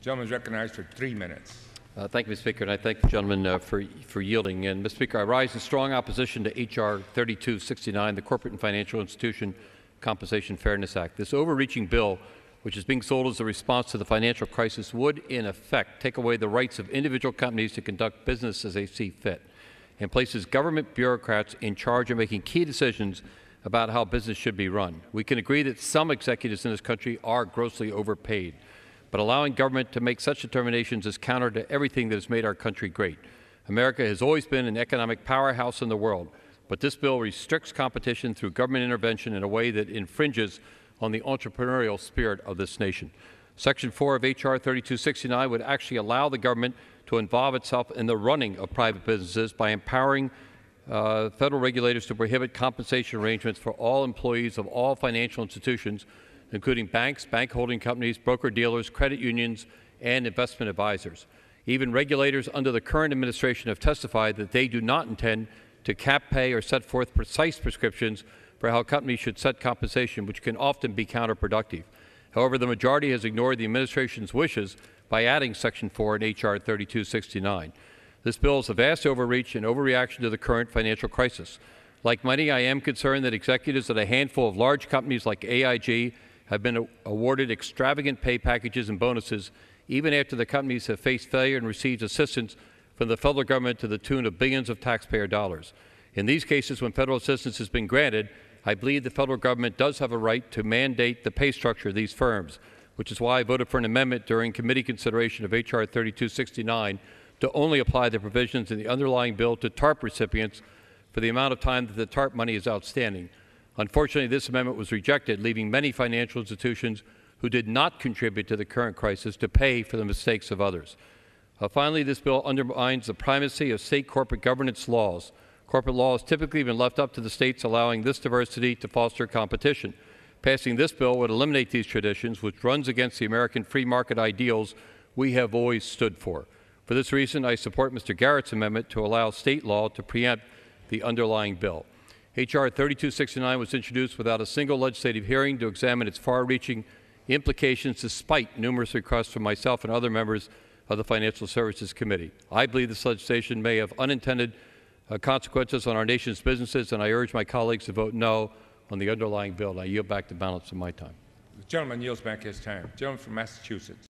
Gentleman is recognized for 3 minutes. Thank you, Mr. Speaker, and I thank the gentleman for yielding. And, Mr. Speaker, I rise in strong opposition to H.R. 3269, the Corporate and Financial Institution Compensation Fairness Act. This overreaching bill, which is being sold as a response to the financial crisis, would, in effect, take away the rights of individual companies to conduct business as they see fit, and places government bureaucrats in charge of making key decisions about how business should be run. We can agree that some executives in this country are grossly overpaid, but allowing government to make such determinations is counter to everything that has made our country great. America has always been an economic powerhouse in the world, but this bill restricts competition through government intervention in a way that infringes on the entrepreneurial spirit of this nation. Section 4 of H.R. 3269 would actually allow the government to involve itself in the running of private businesses by empowering federal regulators to prohibit compensation arrangements for all employees of all financial institutions, including banks, bank holding companies, broker-dealers, credit unions, and investment advisors. Even regulators under the current administration have testified that they do not intend to cap pay or set forth precise prescriptions for how companies should set compensation, which can often be counterproductive. However, the majority has ignored the administration's wishes by adding Section 4 in H.R. 3269. This bill is a vast overreach and overreaction to the current financial crisis. Like many, I am concerned that executives at a handful of large companies like AIG have been awarded extravagant pay packages and bonuses even after the companies have faced failure and received assistance from the federal government to the tune of billions of taxpayer dollars. In these cases, when federal assistance has been granted, I believe the federal government does have a right to mandate the pay structure of these firms, which is why I voted for an amendment during committee consideration of H.R. 3269 to only apply the provisions in the underlying bill to TARP recipients for the amount of time that the TARP money is outstanding. Unfortunately, this amendment was rejected, leaving many financial institutions who did not contribute to the current crisis to pay for the mistakes of others. Finally, this bill undermines the primacy of state corporate governance laws. Corporate law has typically been left up to the states, allowing this diversity to foster competition. Passing this bill would eliminate these traditions, which runs against the American free market ideals we have always stood for. For this reason, I support Mr. Garrett's amendment to allow state law to preempt the underlying bill. H.R. 3269 was introduced without a single legislative hearing to examine its far-reaching implications, despite numerous requests from myself and other members of the Financial Services Committee. I believe this legislation may have unintended consequences on our nation's businesses, and I urge my colleagues to vote no on the underlying bill. I yield back the balance of my time. The gentleman yields back his time. The gentleman from Massachusetts.